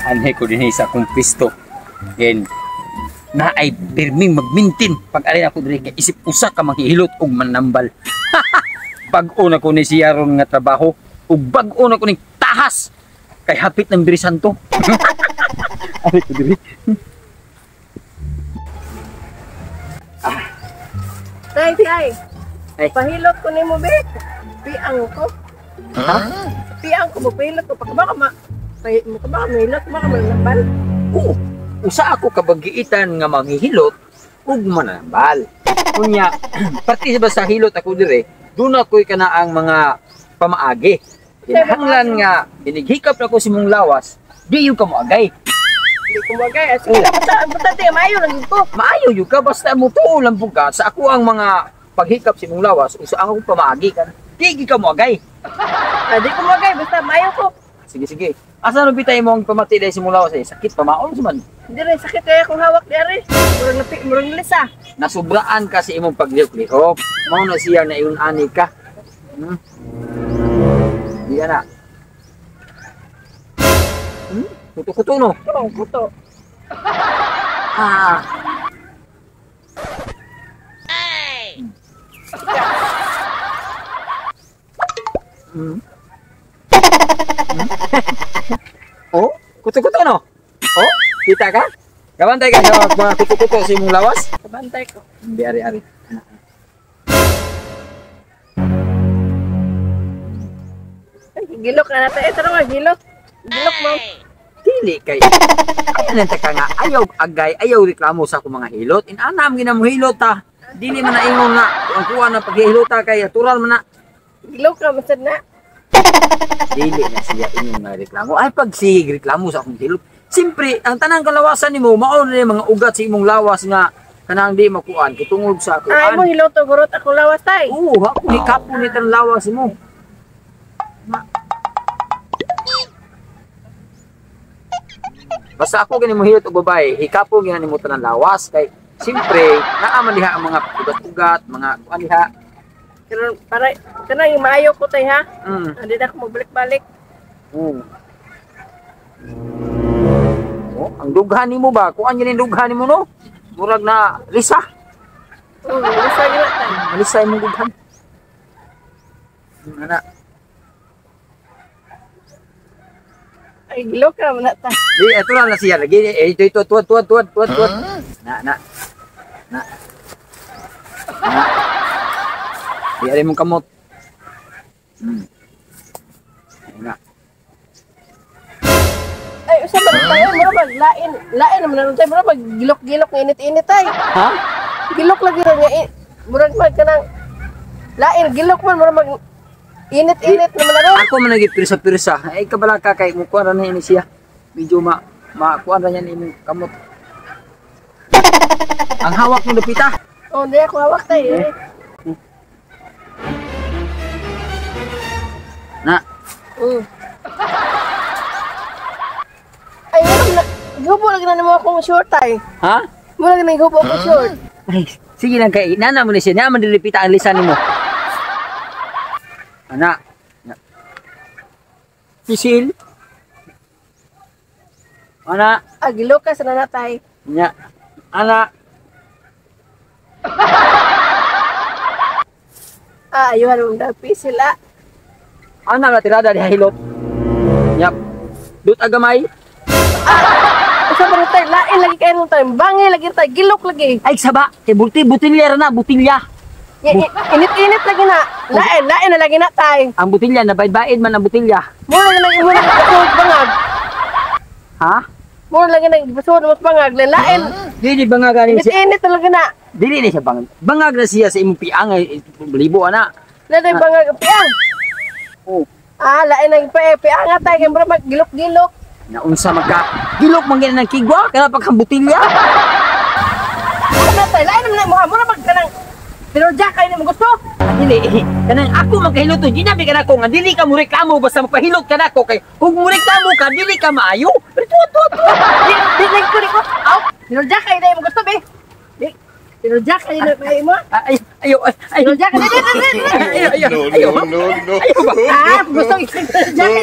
anhe ko din sa akong pisto. Then na ay pirming magmintin pag alin ako diri kay isip usa ka manghihilot og manambal. Bag-o na ko ni siya ron nga trabaho ug bag-o na ko ning tahas kay hapit ng birisan to. Ari ko diri. Tay. Ay. Pahilot ko nimo be. Piang ko. Ha? Piang ko mo pahilot ko pa ka mahilot mo ka manambal. Oo. Usa ako kabagiitan nga manghihilot ug manambal. Kunya, parte ba sa hilot ako dire, doon ako'y kanaang mga pamaagi. Kinahanglan nga binighikap na ko si mong lawas, di yung kamuagay. Hindi ko magay. Sige na, basta maayo lang ko. Maayo yung ka, basta mo tuo lang po ka sa ako ang mga paghikap si mong lawas, usa ang akong pamaagi kan. Di ka muagay. Hindi ko magay, basta maayo ko. Sige. Asa no bitay mo ang pamati dahil si mong lawas sakit pamaon man. Hindi rin, sakit kaya akong hawak dari. Murang lisa. Nasubraan ka sa imong paglihok-lihok. Mao na siya na iyon ani ka. Di na. Kuto-kuto no. Oo, kuto. Ah. Oh, kuto-kuto no. Oh, kita ka? Gabantay ka sa mga kuto-kuto sa imong lawas? Kabantay ko. Ari-ari. Ay, gilok na natin. Ito nga, gilok. Gilok mo. Dili kay. Ayan ka nga ayaw agay, ayaw reklamo sa akong mga hilot. Inanam ginamo hilot ta. Dili man na ingon nga ang kuha na paghihilota kay natural man na. Gilok ka, masad na. Dili na siya inyong nga reklamo. Ay pag sige reklamo sa akong hilot. Siyempre, ang tanang kalawasan nimo mao na mga ugat sa imong lawas nga kanang di makuan kitungod sa kuan. Ay mo hiloto gurot ako lawas tay. Oo, ako ni kapo ni tan lawas mo. Basta ako gani mo hilot og babae, hikapo gani mo tanan lawas kay siyempre naa man diha ang mga ugat-ugat, mga kuan diha. Pero para kana yung maayo ko tay ha. Mm. Hindi na ako magbalik-balik. Oo. Oh, ang dughan nimo ba? Kuan gani dughan nimo no? Murag na lisa. Lisa gila tay. Lisa imong dughan. Ana. Ay gilok ka man ta. Di ito na siya lagi. Ito tuwad. Na. Di ari mong kamot. Na. Ay usa ba tayo mo mag lain naman na tayo mo mag gilok-gilok init-init tay. Ha? Gilok lagi ra nga murag mag kanang lain gilok man murag mag init-init naman na. Ako man nagit pirsa-pirsa. Ay kabala ka kay mukuha ra na ini siya. Medyo makuha ra niya imong kamot. Ang hawak mo lupita. Oh, hindi ako hawak tayo. Na. Ay, gubo lagi na naman akong short ay. Ha? Mula lagi na gubo akong short. Ay, sige lang kay nana mo ni siya. Naman dilipita ang lisan nimo. Ana. Sisil. Ana. Gilok ka sa nanatay. Nya. Ana. Ayuhan mong dapi sila. Ana nga tirada di hilot. Yap. Dut agamay. Sa ba tayo, lain lagi kayo nung tayo. Bangay lagi tayo, gilok lagi. Ay saba, kay butilya ra na, butilya. Init-init lagi na. Lain na lagi na tayo. Ang butilya na baid-baid man ang butilya. Muna lagi na ipasuhod bangag. Ha? Muna lagi na ipasuhod mas bangag. Lain. Dili bangag ani siya. Init-init talaga na. Dili ni siya bangag. Bangag na siya sa imong piang ay libo ana. Lain bangag piang. Oh. Lain na piang nga tayo. Kaya mag gilok-gilok. Naunsa magka gilok man gina ng kigwa kana pagkang butilya. Ano tayo? Lain naman na mukha. Muna magkanang pero Jack kayo na mo gusto. Dili kanang ako magkahilot to ginabi kana ko nga dili ka mo reklamo basta magpahilot ka nako kay kung mo reklamo ka dili ka maayo. Pero tuwa. Dili ko. Aw, pero Jack kayo na mo gusto be. Pero Jack kayo na mo. Ayo. Pero Jack kayo Ayo. No. gusto Jack.